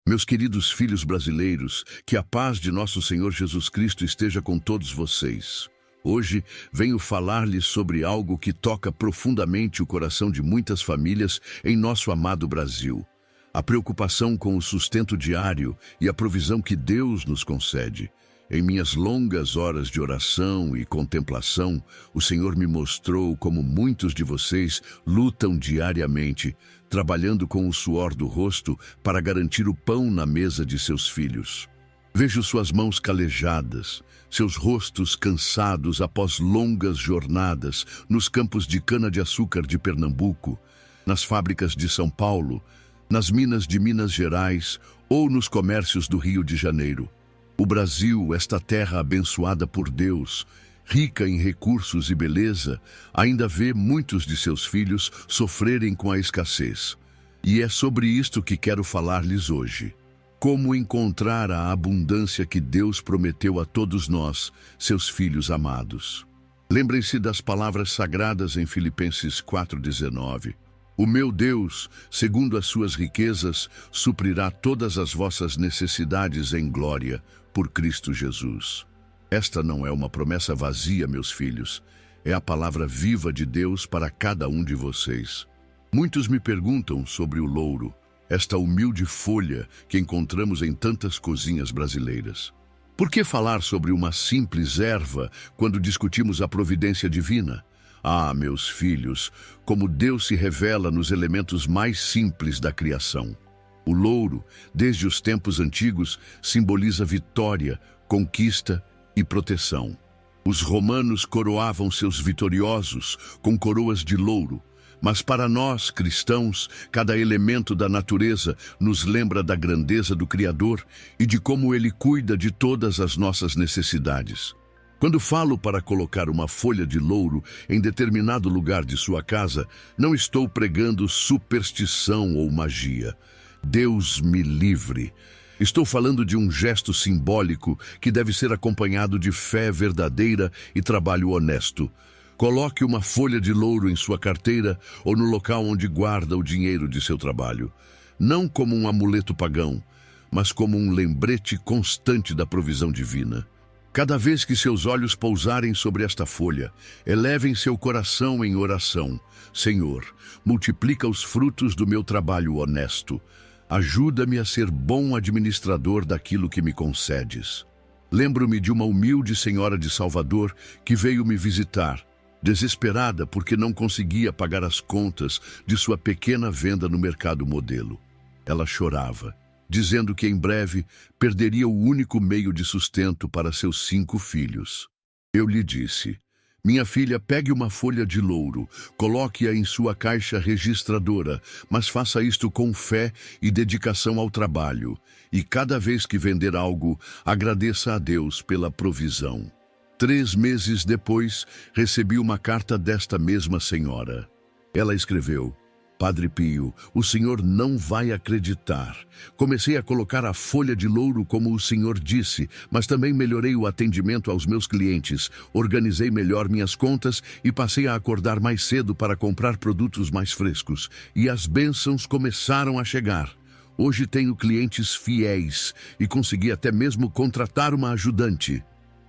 Meus queridos filhos brasileiros, que a paz de nosso Senhor Jesus Cristo esteja com todos vocês. Hoje venho falar-lhes sobre algo que toca profundamente o coração de muitas famílias em nosso amado Brasil. A preocupação com o sustento diário e a provisão que Deus nos concede. Em minhas longas horas de oração e contemplação, o Senhor me mostrou como muitos de vocês lutam diariamente, trabalhando com o suor do rosto para garantir o pão na mesa de seus filhos. Vejo suas mãos calejadas, seus rostos cansados após longas jornadas nos campos de cana-de-açúcar de Pernambuco, nas fábricas de São Paulo, nas minas de Minas Gerais ou nos comércios do Rio de Janeiro. O Brasil, esta terra abençoada por Deus, rica em recursos e beleza, ainda vê muitos de seus filhos sofrerem com a escassez. E é sobre isto que quero falar-lhes hoje. Como encontrar a abundância que Deus prometeu a todos nós, seus filhos amados. Lembrem-se das palavras sagradas em Filipenses 4,19. O meu Deus, segundo as suas riquezas, suprirá todas as vossas necessidades em glória, por Cristo Jesus. Esta não é uma promessa vazia, meus filhos. É a palavra viva de Deus para cada um de vocês. Muitos me perguntam sobre o louro, esta humilde folha que encontramos em tantas cozinhas brasileiras. Por que falar sobre uma simples erva quando discutimos a providência divina? Ah, meus filhos, como Deus se revela nos elementos mais simples da criação. O louro, desde os tempos antigos, simboliza vitória, conquista e proteção. Os romanos coroavam seus vitoriosos com coroas de louro, mas para nós, cristãos, cada elemento da natureza nos lembra da grandeza do Criador e de como Ele cuida de todas as nossas necessidades. Quando falo para colocar uma folha de louro em determinado lugar de sua casa, não estou pregando superstição ou magia. Deus me livre. Estou falando de um gesto simbólico que deve ser acompanhado de fé verdadeira e trabalho honesto. Coloque uma folha de louro em sua carteira ou no local onde guarda o dinheiro de seu trabalho. Não como um amuleto pagão, mas como um lembrete constante da provisão divina. Cada vez que seus olhos pousarem sobre esta folha, elevem seu coração em oração. Senhor, multiplica os frutos do meu trabalho honesto. Ajuda-me a ser bom administrador daquilo que me concedes. Lembro-me de uma humilde senhora de Salvador que veio me visitar, desesperada porque não conseguia pagar as contas de sua pequena venda no mercado modelo. Ela chorava, dizendo que em breve perderia o único meio de sustento para seus 5 filhos. Eu lhe disse: minha filha, pegue uma folha de louro, coloque-a em sua caixa registradora, mas faça isto com fé e dedicação ao trabalho. E cada vez que vender algo, agradeça a Deus pela provisão. 3 meses depois, recebi uma carta desta mesma senhora. Ela escreveu: Padre Pio, o senhor não vai acreditar. Comecei a colocar a folha de louro como o senhor disse, mas também melhorei o atendimento aos meus clientes, organizei melhor minhas contas e passei a acordar mais cedo para comprar produtos mais frescos. E as bênçãos começaram a chegar. Hoje tenho clientes fiéis e consegui até mesmo contratar uma ajudante.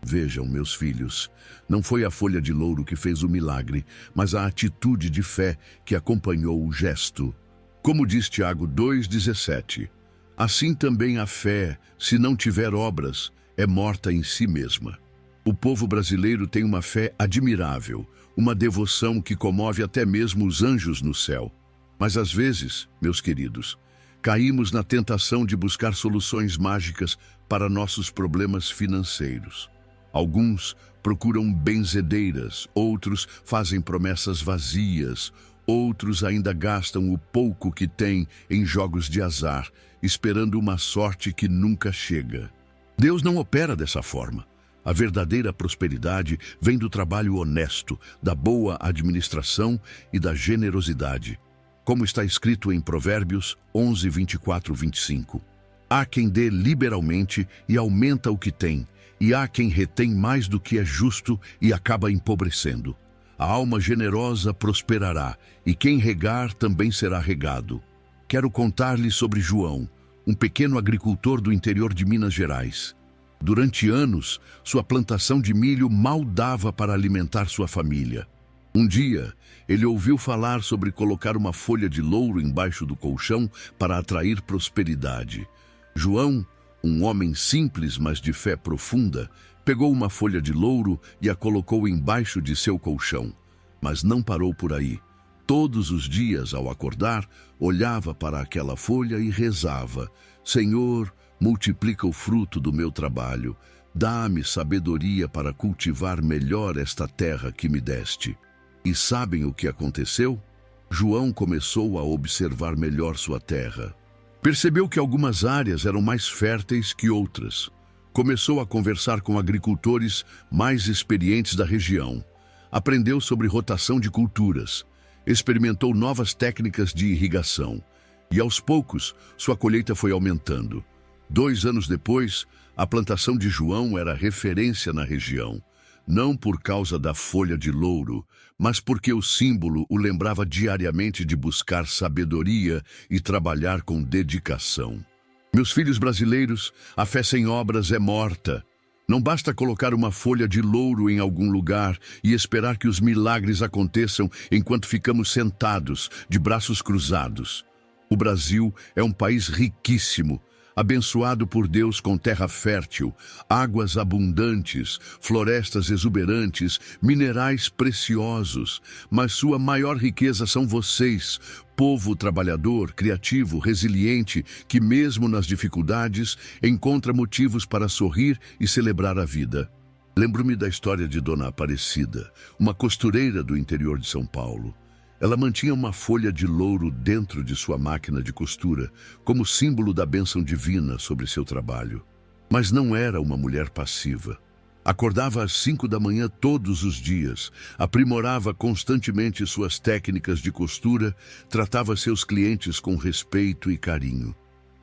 Vejam, meus filhos, não foi a folha de louro que fez o milagre, mas a atitude de fé que acompanhou o gesto. Como diz Tiago 2,17, assim também a fé, se não tiver obras, é morta em si mesma. O povo brasileiro tem uma fé admirável, uma devoção que comove até mesmo os anjos no céu. Mas às vezes, meus queridos, caímos na tentação de buscar soluções mágicas para nossos problemas financeiros. Alguns procuram benzedeiras, outros fazem promessas vazias, outros ainda gastam o pouco que têm em jogos de azar, esperando uma sorte que nunca chega. Deus não opera dessa forma. A verdadeira prosperidade vem do trabalho honesto, da boa administração e da generosidade. Como está escrito em Provérbios 11, 24, 25. Há quem dê liberalmente e aumenta o que tem, e há quem retém mais do que é justo e acaba empobrecendo. A alma generosa prosperará, e quem regar também será regado. Quero contar-lhe sobre João, um pequeno agricultor do interior de Minas Gerais. Durante anos, sua plantação de milho mal dava para alimentar sua família. Um dia, ele ouviu falar sobre colocar uma folha de louro embaixo do colchão para atrair prosperidade. João, um homem simples, mas de fé profunda, pegou uma folha de louro e a colocou embaixo de seu colchão. Mas não parou por aí. Todos os dias, ao acordar, olhava para aquela folha e rezava: Senhor, multiplica o fruto do meu trabalho. Dá-me sabedoria para cultivar melhor esta terra que me deste. E sabem o que aconteceu? João começou a observar melhor sua terra. Percebeu que algumas áreas eram mais férteis que outras. Começou a conversar com agricultores mais experientes da região. Aprendeu sobre rotação de culturas. Experimentou novas técnicas de irrigação. E aos poucos, sua colheita foi aumentando. 2 anos depois, a plantação de João era referência na região. Não por causa da folha de louro, mas porque o símbolo o lembrava diariamente de buscar sabedoria e trabalhar com dedicação. Meus filhos brasileiros, a fé sem obras é morta. Não basta colocar uma folha de louro em algum lugar e esperar que os milagres aconteçam enquanto ficamos sentados, de braços cruzados. O Brasil é um país riquíssimo, abençoado por Deus com terra fértil, águas abundantes, florestas exuberantes, minerais preciosos. Mas sua maior riqueza são vocês, povo trabalhador, criativo, resiliente, que mesmo nas dificuldades encontra motivos para sorrir e celebrar a vida. Lembro-me da história de Dona Aparecida, uma costureira do interior de São Paulo. Ela mantinha uma folha de louro dentro de sua máquina de costura, como símbolo da bênção divina sobre seu trabalho. Mas não era uma mulher passiva. Acordava às 5 da manhã todos os dias, aprimorava constantemente suas técnicas de costura, tratava seus clientes com respeito e carinho.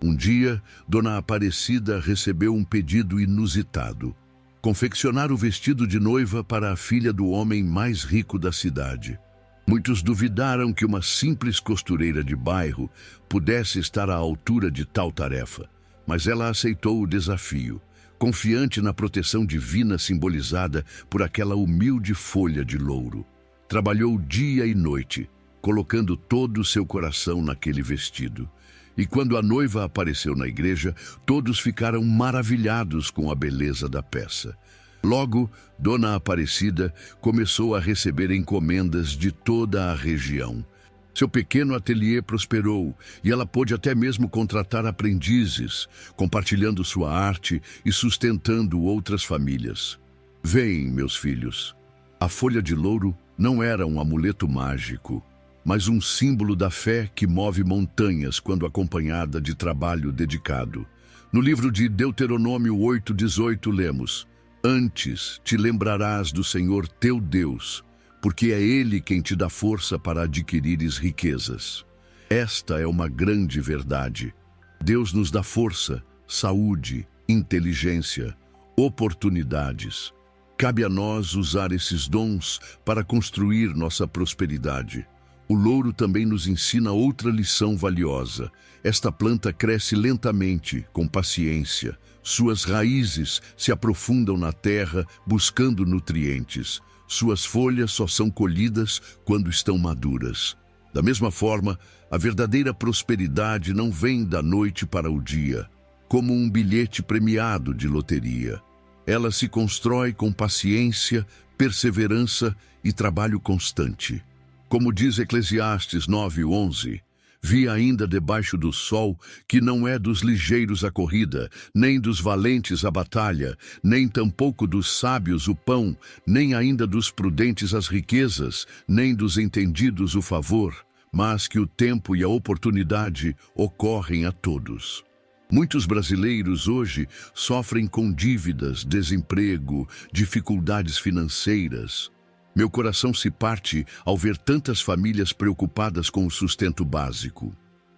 Um dia, Dona Aparecida recebeu um pedido inusitado: confeccionar o vestido de noiva para a filha do homem mais rico da cidade. Muitos duvidaram que uma simples costureira de bairro pudesse estar à altura de tal tarefa, mas ela aceitou o desafio, confiante na proteção divina simbolizada por aquela humilde folha de louro. Trabalhou dia e noite, colocando todo o seu coração naquele vestido. E quando a noiva apareceu na igreja, todos ficaram maravilhados com a beleza da peça. Logo, Dona Aparecida começou a receber encomendas de toda a região. Seu pequeno ateliê prosperou e ela pôde até mesmo contratar aprendizes, compartilhando sua arte e sustentando outras famílias. Veem, meus filhos, a folha de louro não era um amuleto mágico, mas um símbolo da fé que move montanhas quando acompanhada de trabalho dedicado. No livro de Deuteronômio 8:18 lemos: Antes te lembrarás do Senhor teu Deus, porque é Ele quem te dá força para adquirires riquezas. Esta é uma grande verdade. Deus nos dá força, saúde, inteligência, oportunidades. Cabe a nós usar esses dons para construir nossa prosperidade. O louro também nos ensina outra lição valiosa. Esta planta cresce lentamente, com paciência. Suas raízes se aprofundam na terra, buscando nutrientes. Suas folhas só são colhidas quando estão maduras. Da mesma forma, a verdadeira prosperidade não vem da noite para o dia, como um bilhete premiado de loteria. Ela se constrói com paciência, perseverança e trabalho constante. Como diz Eclesiastes 9:11, vi ainda debaixo do sol que não é dos ligeiros a corrida, nem dos valentes a batalha, nem tampouco dos sábios o pão, nem ainda dos prudentes as riquezas, nem dos entendidos o favor, mas que o tempo e a oportunidade ocorrem a todos. Muitos brasileiros hoje sofrem com dívidas, desemprego, dificuldades financeiras. Meu coração se parte ao ver tantas famílias preocupadas com o sustento básico.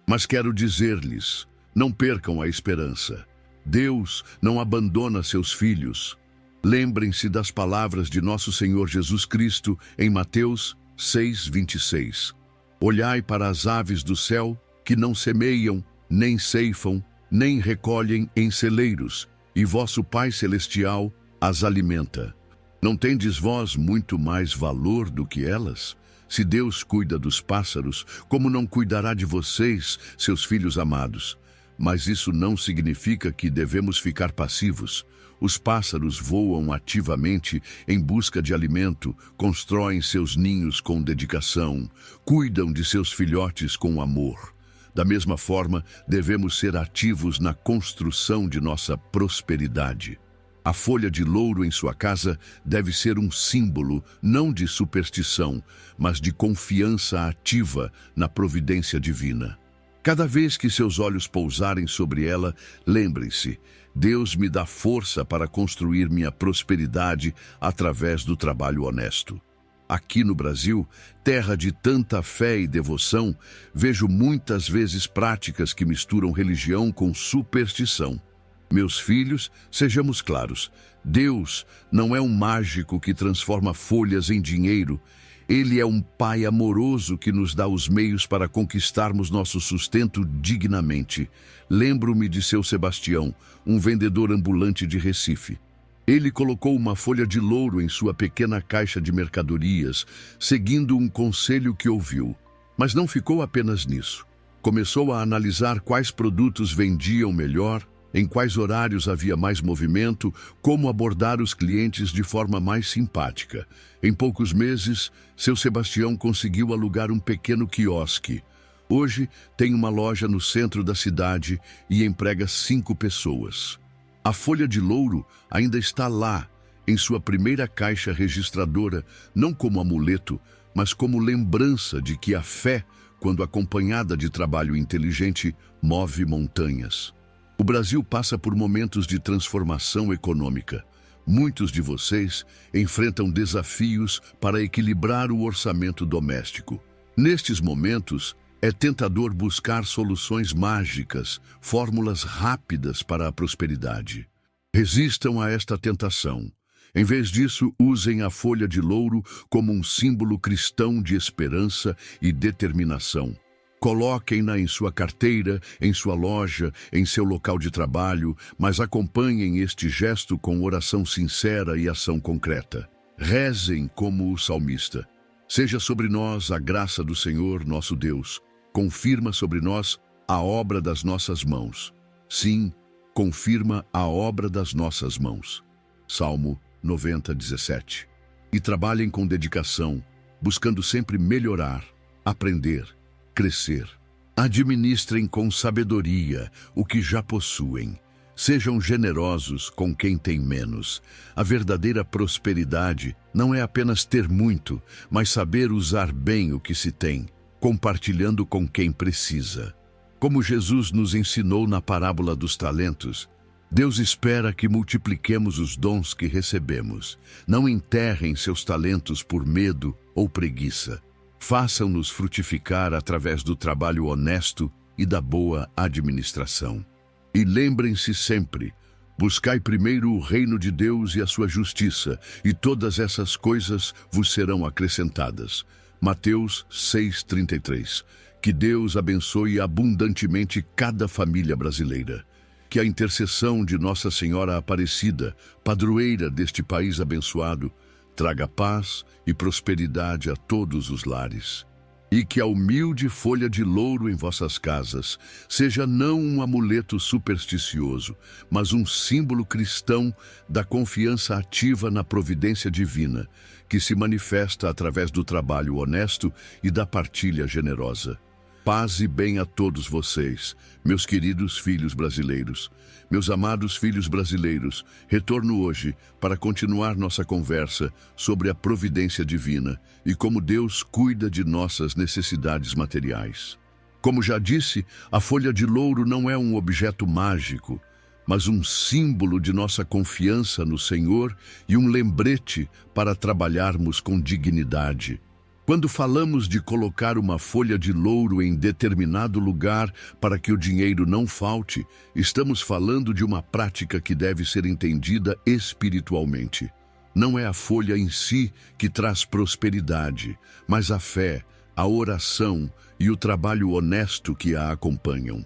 Mas quero dizer-lhes, não percam a esperança. Deus não abandona seus filhos. Lembrem-se das palavras de nosso Senhor Jesus Cristo em Mateus 6:26. Olhai para as aves do céu, que não semeiam, nem ceifam, nem recolhem em celeiros, e vosso Pai Celestial as alimenta. Não tendes vós muito mais valor do que elas? Se Deus cuida dos pássaros, como não cuidará de vocês, seus filhos amados? Mas isso não significa que devemos ficar passivos. Os pássaros voam ativamente em busca de alimento, constroem seus ninhos com dedicação, cuidam de seus filhotes com amor. Da mesma forma, devemos ser ativos na construção de nossa prosperidade. A folha de louro em sua casa deve ser um símbolo não de superstição, mas de confiança ativa na providência divina. Cada vez que seus olhos pousarem sobre ela, lembrem-se: Deus me dá força para construir minha prosperidade através do trabalho honesto. Aqui no Brasil, terra de tanta fé e devoção, vejo muitas vezes práticas que misturam religião com superstição. Meus filhos, sejamos claros, Deus não é um mágico que transforma folhas em dinheiro. Ele é um Pai amoroso que nos dá os meios para conquistarmos nosso sustento dignamente. Lembro-me de seu Sebastião, um vendedor ambulante de Recife. Ele colocou uma folha de louro em sua pequena caixa de mercadorias, seguindo um conselho que ouviu. Mas não ficou apenas nisso. Começou a analisar quais produtos vendiam melhor, em quais horários havia mais movimento, como abordar os clientes de forma mais simpática. Em poucos meses, seu Sebastião conseguiu alugar um pequeno quiosque. Hoje, tem uma loja no centro da cidade e emprega 5 pessoas. A folha de louro ainda está lá, em sua primeira caixa registradora, não como amuleto, mas como lembrança de que a fé, quando acompanhada de trabalho inteligente, move montanhas. O Brasil passa por momentos de transformação econômica. Muitos de vocês enfrentam desafios para equilibrar o orçamento doméstico. Nestes momentos, é tentador buscar soluções mágicas, fórmulas rápidas para a prosperidade. Resistam a esta tentação. Em vez disso, usem a folha de louro como um símbolo cristão de esperança e determinação. Coloquem-na em sua carteira, em sua loja, em seu local de trabalho, mas acompanhem este gesto com oração sincera e ação concreta. Rezem como o salmista. Seja sobre nós a graça do Senhor, nosso Deus. Confirma sobre nós a obra das nossas mãos. Sim, confirma a obra das nossas mãos. Salmo 90:17. E trabalhem com dedicação, buscando sempre melhorar, aprender, crescer. Administrem com sabedoria o que já possuem. Sejam generosos com quem tem menos. A verdadeira prosperidade não é apenas ter muito, mas saber usar bem o que se tem, compartilhando com quem precisa. Como Jesus nos ensinou na parábola dos talentos, Deus espera que multipliquemos os dons que recebemos. Não enterrem seus talentos por medo ou preguiça. Façam-nos frutificar através do trabalho honesto e da boa administração. E lembrem-se sempre: buscai primeiro o reino de Deus e a sua justiça, e todas essas coisas vos serão acrescentadas. Mateus 6:33. Que Deus abençoe abundantemente cada família brasileira. Que a intercessão de Nossa Senhora Aparecida, padroeira deste país abençoado, traga paz e prosperidade a todos os lares. E que a humilde folha de louro em vossas casas seja não um amuleto supersticioso, mas um símbolo cristão da confiança ativa na providência divina, que se manifesta através do trabalho honesto e da partilha generosa. Paz e bem a todos vocês, meus queridos filhos brasileiros. Meus amados filhos brasileiros, retorno hoje para continuar nossa conversa sobre a providência divina e como Deus cuida de nossas necessidades materiais. Como já disse, a folha de louro não é um objeto mágico, mas um símbolo de nossa confiança no Senhor e um lembrete para trabalharmos com dignidade. Quando falamos de colocar uma folha de louro em determinado lugar para que o dinheiro não falte, estamos falando de uma prática que deve ser entendida espiritualmente. Não é a folha em si que traz prosperidade, mas a fé, a oração e o trabalho honesto que a acompanham.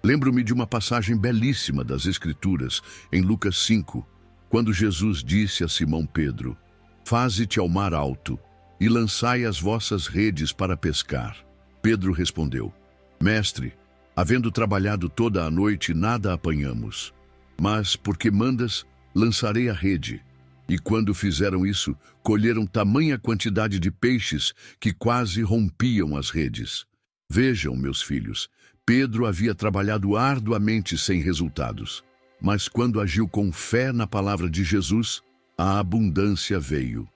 Lembro-me de uma passagem belíssima das Escrituras, em Lucas 5, quando Jesus disse a Simão Pedro: Faze-te ao mar alto e lançai as vossas redes para pescar. Pedro respondeu: Mestre, havendo trabalhado toda a noite, nada apanhamos. Mas, porque mandas, lançarei a rede. E quando fizeram isso, colheram tamanha quantidade de peixes que quase rompiam as redes. Vejam, meus filhos, Pedro havia trabalhado arduamente sem resultados. Mas quando agiu com fé na palavra de Jesus, a abundância veio.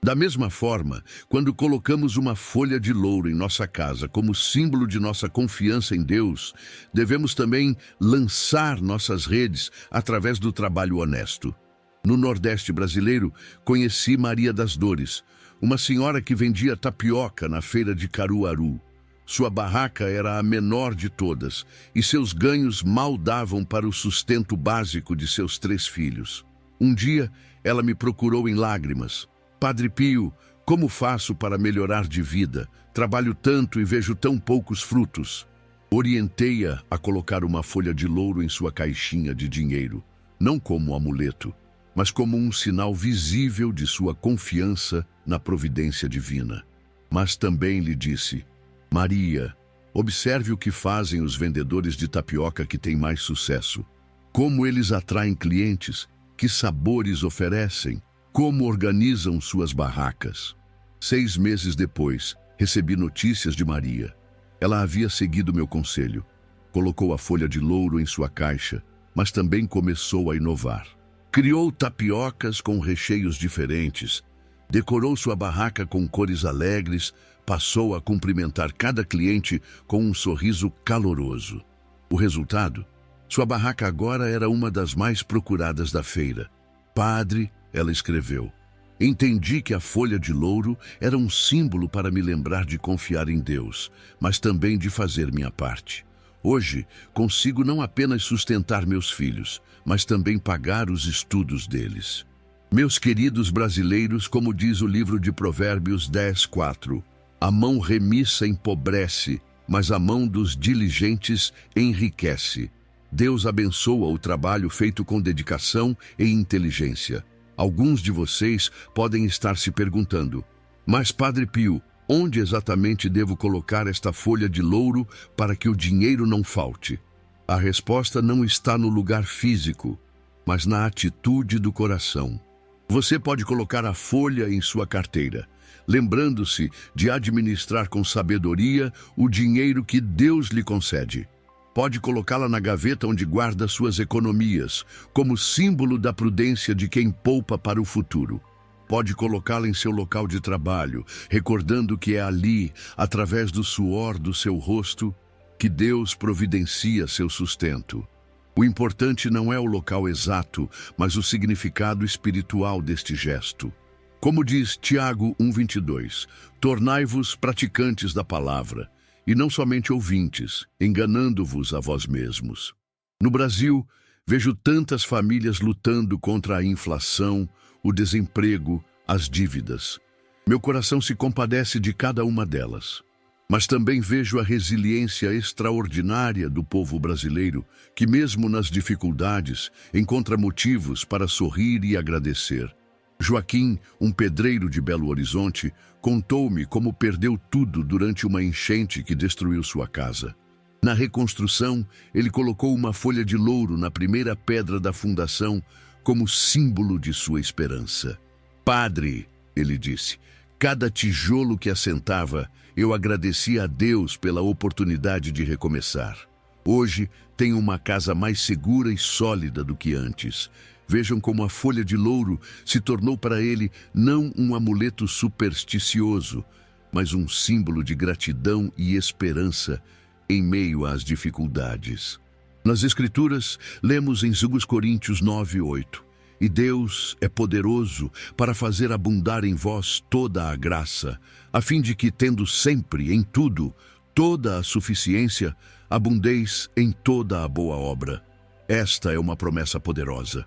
Da mesma forma, quando colocamos uma folha de louro em nossa casa como símbolo de nossa confiança em Deus, devemos também lançar nossas redes através do trabalho honesto. No Nordeste brasileiro, conheci Maria das Dores, uma senhora que vendia tapioca na feira de Caruaru. Sua barraca era a menor de todas e seus ganhos mal davam para o sustento básico de seus 3 filhos. Um dia, ela me procurou em lágrimas. Padre Pio, como faço para melhorar de vida? Trabalho tanto e vejo tão poucos frutos. Orientei-a a colocar uma folha de louro em sua caixinha de dinheiro, não como amuleto, mas como um sinal visível de sua confiança na providência divina. Mas também lhe disse: Maria, observe o que fazem os vendedores de tapioca que têm mais sucesso. Como eles atraem clientes, que sabores oferecem, como organizam suas barracas. 6 meses depois, recebi notícias de Maria. Ela havia seguido meu conselho. Colocou a folha de louro em sua caixa, mas também começou a inovar. Criou tapiocas com recheios diferentes, decorou sua barraca com cores alegres, passou a cumprimentar cada cliente com um sorriso caloroso. O resultado? Sua barraca agora era uma das mais procuradas da feira. Padre, ela escreveu, entendi que a folha de louro era um símbolo para me lembrar de confiar em Deus, mas também de fazer minha parte. Hoje, consigo não apenas sustentar meus filhos, mas também pagar os estudos deles. Meus queridos brasileiros, como diz o livro de Provérbios 10:4, a mão remissa empobrece, mas a mão dos diligentes enriquece. Deus abençoa o trabalho feito com dedicação e inteligência. Alguns de vocês podem estar se perguntando: mas Padre Pio, onde exatamente devo colocar esta folha de louro para que o dinheiro não falte? A resposta não está no lugar físico, mas na atitude do coração. Você pode colocar a folha em sua carteira, lembrando-se de administrar com sabedoria o dinheiro que Deus lhe concede. Pode colocá-la na gaveta onde guarda suas economias, como símbolo da prudência de quem poupa para o futuro. Pode colocá-la em seu local de trabalho, recordando que é ali, através do suor do seu rosto, que Deus providencia seu sustento. O importante não é o local exato, mas o significado espiritual deste gesto. Como diz Tiago 1:22, tornai-vos praticantes da palavra, e não somente ouvintes, enganando-vos a vós mesmos. No Brasil, vejo tantas famílias lutando contra a inflação, o desemprego, as dívidas. Meu coração se compadece de cada uma delas. Mas também vejo a resiliência extraordinária do povo brasileiro, que mesmo nas dificuldades, encontra motivos para sorrir e agradecer. Joaquim, um pedreiro de Belo Horizonte, contou-me como perdeu tudo durante uma enchente que destruiu sua casa. Na reconstrução, ele colocou uma folha de louro na primeira pedra da fundação como símbolo de sua esperança. Padre, ele disse, cada tijolo que assentava, eu agradecia a Deus pela oportunidade de recomeçar. Hoje, tenho uma casa mais segura e sólida do que antes. Vejam como a folha de louro se tornou para ele não um amuleto supersticioso, mas um símbolo de gratidão e esperança em meio às dificuldades. Nas Escrituras, lemos em 2 Coríntios 9:8, e Deus é poderoso para fazer abundar em vós toda a graça, a fim de que, tendo sempre, em tudo, toda a suficiência, abundeis em toda a boa obra. Esta é uma promessa poderosa.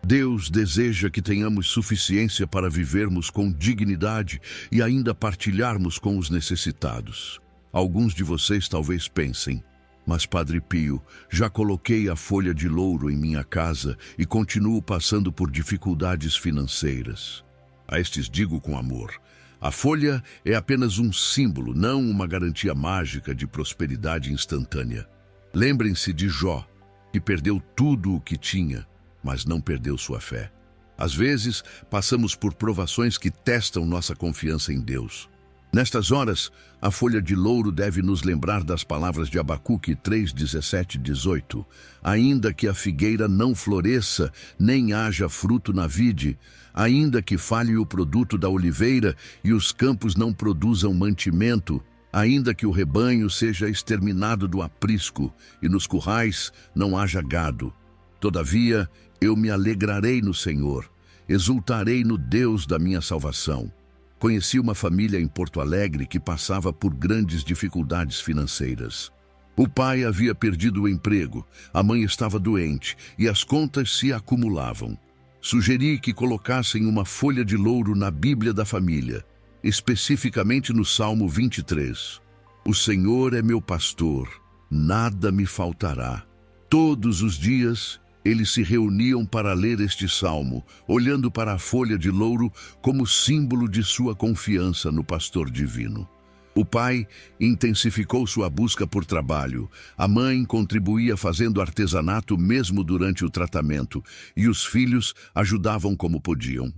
Deus deseja que tenhamos suficiência para vivermos com dignidade e ainda partilharmos com os necessitados. Alguns de vocês talvez pensem, Mas, Padre Pio, já coloquei a folha de louro em minha casa e continuo passando por dificuldades financeiras. A estes digo com amor: a folha é apenas um símbolo, não uma garantia mágica de prosperidade instantânea. Lembrem-se de Jó, que perdeu tudo o que tinha, mas não perdeu sua fé. Às vezes, passamos por provações que testam nossa confiança em Deus. Nestas horas, a folha de louro deve nos lembrar das palavras de Abacuque 3, 17 e 18. Ainda que a figueira não floresça, nem haja fruto na vide, ainda que falhe o produto da oliveira e os campos não produzam mantimento, ainda que o rebanho seja exterminado do aprisco e nos currais não haja gado. Todavia, eu me alegrarei no Senhor, exultarei no Deus da minha salvação. Conheci uma família em Porto Alegre que passava por grandes dificuldades financeiras. O pai havia perdido o emprego, a mãe estava doente e as contas se acumulavam. Sugeri que colocassem uma folha de louro na Bíblia da família, especificamente no Salmo 23. O Senhor é meu pastor, nada me faltará. Todos os dias eles se reuniam para ler este salmo, olhando para a folha de louro como símbolo de sua confiança no pastor divino. O pai intensificou sua busca por trabalho, a mãe contribuía fazendo artesanato mesmo durante o tratamento, e os filhos ajudavam como podiam.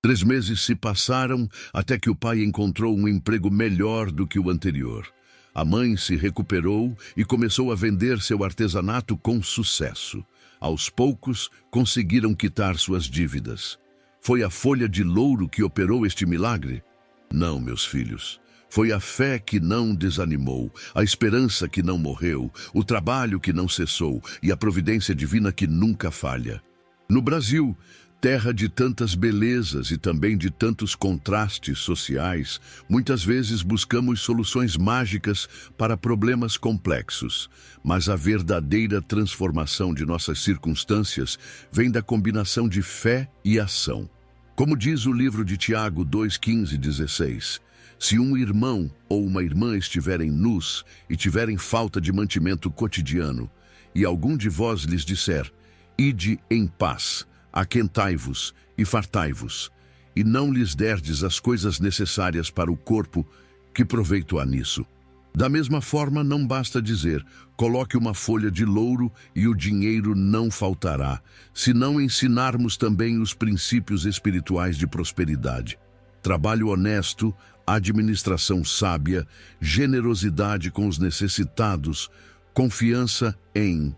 3 meses se passaram até que o pai encontrou um emprego melhor do que o anterior. A mãe se recuperou e começou a vender seu artesanato com sucesso. Aos poucos, conseguiram quitar suas dívidas. Foi a folha de louro que operou este milagre? Não, meus filhos. Foi a fé que não desanimou, a esperança que não morreu, o trabalho que não cessou e a providência divina que nunca falha. No Brasil, terra de tantas belezas e também de tantos contrastes sociais, muitas vezes buscamos soluções mágicas para problemas complexos, mas a verdadeira transformação de nossas circunstâncias vem da combinação de fé e ação. Como diz o livro de Tiago 2, 15 e 16, se um irmão ou uma irmã estiverem nus e tiverem falta de mantimento cotidiano, e algum de vós lhes disser, ide em paz, aquentai-vos e fartai-vos, e não lhes derdes as coisas necessárias para o corpo, que proveito há nisso? Da mesma forma, não basta dizer, coloque uma folha de louro e o dinheiro não faltará, se não ensinarmos também os princípios espirituais de prosperidade. Trabalho honesto, administração sábia, generosidade com os necessitados, confiança em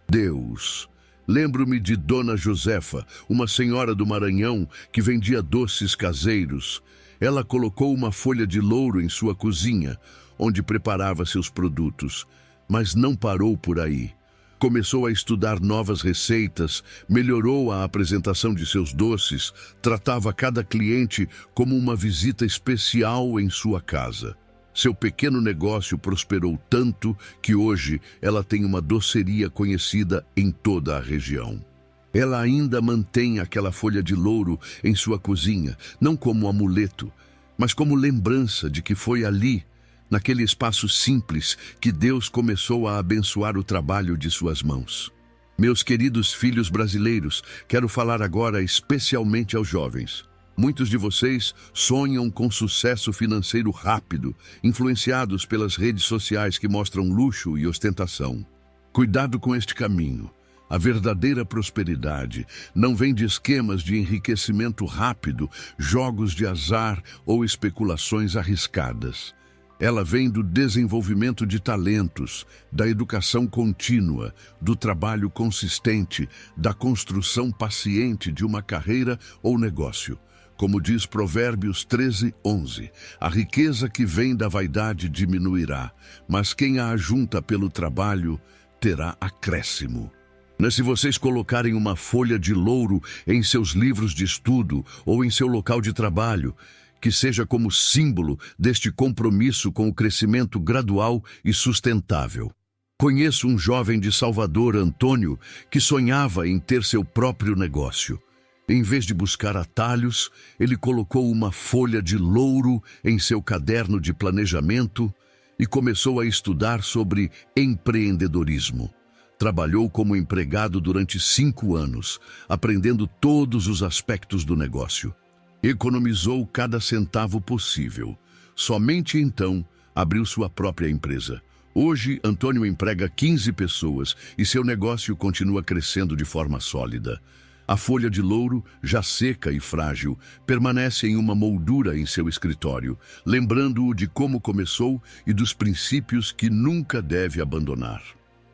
Deus. Lembro-me de Dona Josefa, uma senhora do Maranhão que vendia doces caseiros. Ela colocou uma folha de louro em sua cozinha, onde preparava seus produtos, mas não parou por aí. Começou a estudar novas receitas, melhorou a apresentação de seus doces, tratava cada cliente como uma visita especial em sua casa. Seu pequeno negócio prosperou tanto que hoje ela tem uma doceria conhecida em toda a região. Ela ainda mantém aquela folha de louro em sua cozinha, não como amuleto, mas como lembrança de que foi ali, naquele espaço simples, que Deus começou a abençoar o trabalho de suas mãos. Meus queridos filhos brasileiros, quero falar agora especialmente aos jovens. Muitos de vocês sonham com sucesso financeiro rápido, influenciados pelas redes sociais que mostram luxo e ostentação. Cuidado com este caminho. A verdadeira prosperidade não vem de esquemas de enriquecimento rápido, jogos de azar ou especulações arriscadas. Ela vem do desenvolvimento de talentos, da educação contínua, do trabalho consistente, da construção paciente de uma carreira ou negócio. Como diz Provérbios 13, 11, a riqueza que vem da vaidade diminuirá, mas quem a ajunta pelo trabalho terá acréscimo. Mas se vocês colocarem uma folha de louro em seus livros de estudo ou em seu local de trabalho, que seja como símbolo deste compromisso com o crescimento gradual e sustentável. Conheço um jovem de Salvador, Antônio, que sonhava em ter seu próprio negócio. Em vez de buscar atalhos, ele colocou uma folha de louro em seu caderno de planejamento e começou a estudar sobre empreendedorismo. Trabalhou como empregado durante 5 anos, aprendendo todos os aspectos do negócio. Economizou cada centavo possível. Somente então abriu sua própria empresa. Hoje, Antônio emprega 15 pessoas e seu negócio continua crescendo de forma sólida. A folha de louro, já seca e frágil, permanece em uma moldura em seu escritório, lembrando-o de como começou e dos princípios que nunca deve abandonar.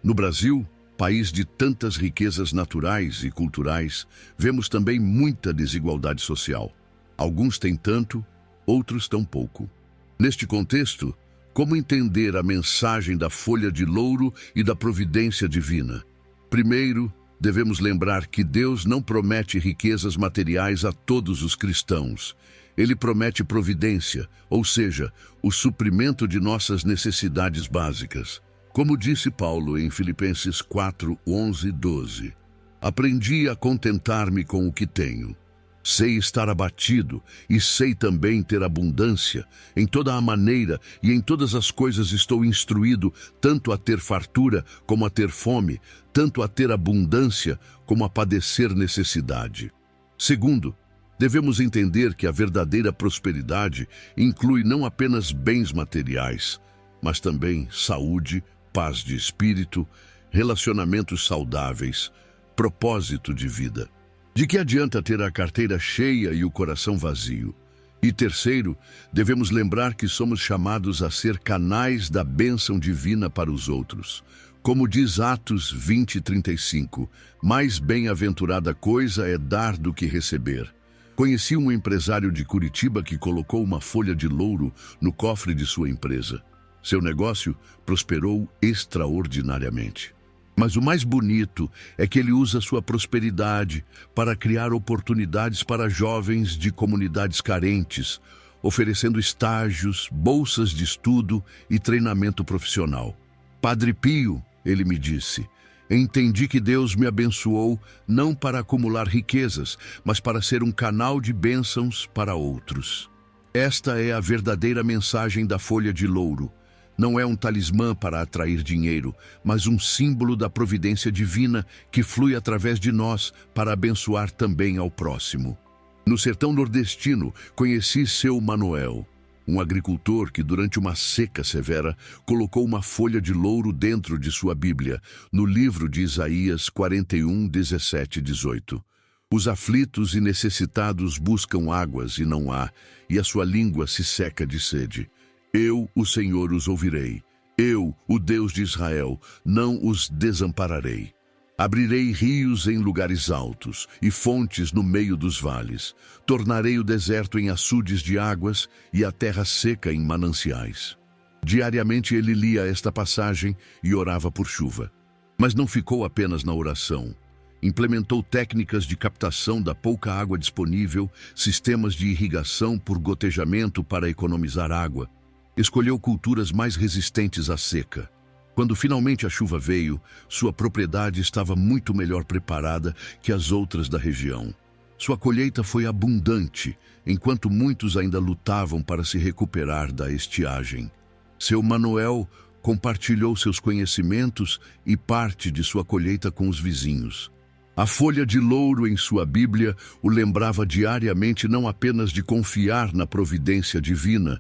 No Brasil, país de tantas riquezas naturais e culturais, vemos também muita desigualdade social. Alguns têm tanto, outros tão pouco. Neste contexto, como entender a mensagem da folha de louro e da providência divina? Primeiro, devemos lembrar que Deus não promete riquezas materiais a todos os cristãos. Ele promete providência, ou seja, o suprimento de nossas necessidades básicas. Como disse Paulo em Filipenses 4, 11 e 12. Aprendi a contentar-me com o que tenho. Sei estar abatido e sei também ter abundância. Em toda a maneira e em todas as coisas estou instruído, tanto a ter fartura como a ter fome, tanto a ter abundância como a padecer necessidade. Segundo, devemos entender que a verdadeira prosperidade inclui não apenas bens materiais, mas também saúde, paz de espírito, relacionamentos saudáveis, propósito de vida. De que adianta ter a carteira cheia e o coração vazio? E terceiro, devemos lembrar que somos chamados a ser canais da bênção divina para os outros. Como diz Atos 20:35, mais bem-aventurada coisa é dar do que receber. Conheci um empresário de Curitiba que colocou uma folha de louro no cofre de sua empresa. Seu negócio prosperou extraordinariamente. Mas o mais bonito é que ele usa sua prosperidade para criar oportunidades para jovens de comunidades carentes, oferecendo estágios, bolsas de estudo e treinamento profissional. Padre Pio, ele me disse, entendi que Deus me abençoou não para acumular riquezas, mas para ser um canal de bênçãos para outros. Esta é a verdadeira mensagem da folha de louro. Não é um talismã para atrair dinheiro, mas um símbolo da providência divina que flui através de nós para abençoar também ao próximo. No sertão nordestino, conheci seu Manuel, um agricultor que durante uma seca severa colocou uma folha de louro dentro de sua Bíblia, no livro de Isaías 41, 17 e 18. Os aflitos e necessitados buscam águas e não há, e a sua língua se seca de sede. Eu, o Senhor, os ouvirei. Eu, o Deus de Israel, não os desampararei. Abrirei rios em lugares altos e fontes no meio dos vales. Tornarei o deserto em açudes de águas e a terra seca em mananciais. Diariamente ele lia esta passagem e orava por chuva. Mas não ficou apenas na oração. Implementou técnicas de captação da pouca água disponível, sistemas de irrigação por gotejamento para economizar água. Escolheu culturas mais resistentes à seca. Quando finalmente a chuva veio, sua propriedade estava muito melhor preparada que as outras da região. Sua colheita foi abundante, enquanto muitos ainda lutavam para se recuperar da estiagem. Seu Manuel compartilhou seus conhecimentos e parte de sua colheita com os vizinhos. A folha de louro em sua Bíblia o lembrava diariamente não apenas de confiar na providência divina,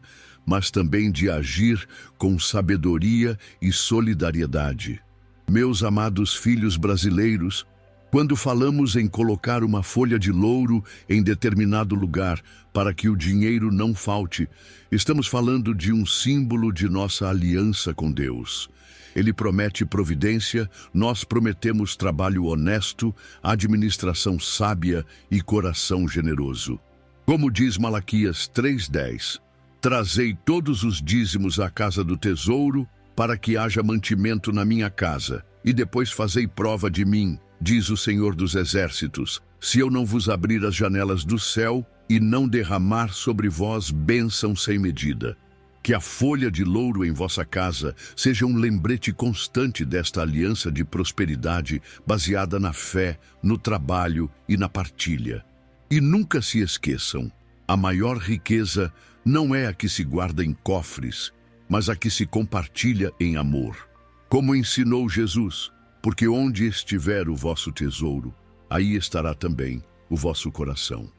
mas também de agir com sabedoria e solidariedade. Meus amados filhos brasileiros, quando falamos em colocar uma folha de louro em determinado lugar para que o dinheiro não falte, estamos falando de um símbolo de nossa aliança com Deus. Ele promete providência, nós prometemos trabalho honesto, administração sábia e coração generoso. Como diz Malaquias 3:10, trazei todos os dízimos à casa do tesouro, para que haja mantimento na minha casa, e depois fazei prova de mim, diz o Senhor dos Exércitos, se eu não vos abrir as janelas do céu e não derramar sobre vós bênção sem medida. Que a folha de louro em vossa casa seja um lembrete constante desta aliança de prosperidade baseada na fé, no trabalho e na partilha. E nunca se esqueçam, a maior riqueza não é a que se guarda em cofres, mas a que se compartilha em amor. Como ensinou Jesus, porque onde estiver o vosso tesouro, aí estará também o vosso coração.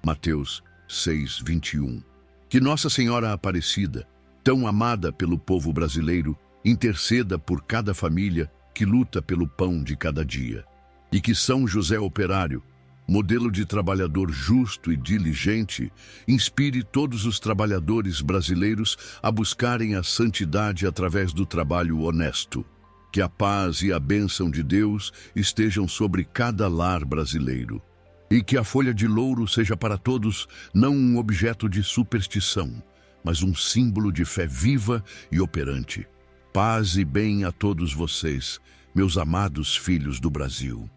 Mateus 6:21. Que Nossa Senhora Aparecida, tão amada pelo povo brasileiro, interceda por cada família que luta pelo pão de cada dia. E que São José Operário, modelo de trabalhador justo e diligente, inspire todos os trabalhadores brasileiros a buscarem a santidade através do trabalho honesto. Que a paz e a bênção de Deus estejam sobre cada lar brasileiro. E que a folha de louro seja para todos não um objeto de superstição, mas um símbolo de fé viva e operante. Paz e bem a todos vocês, meus amados filhos do Brasil.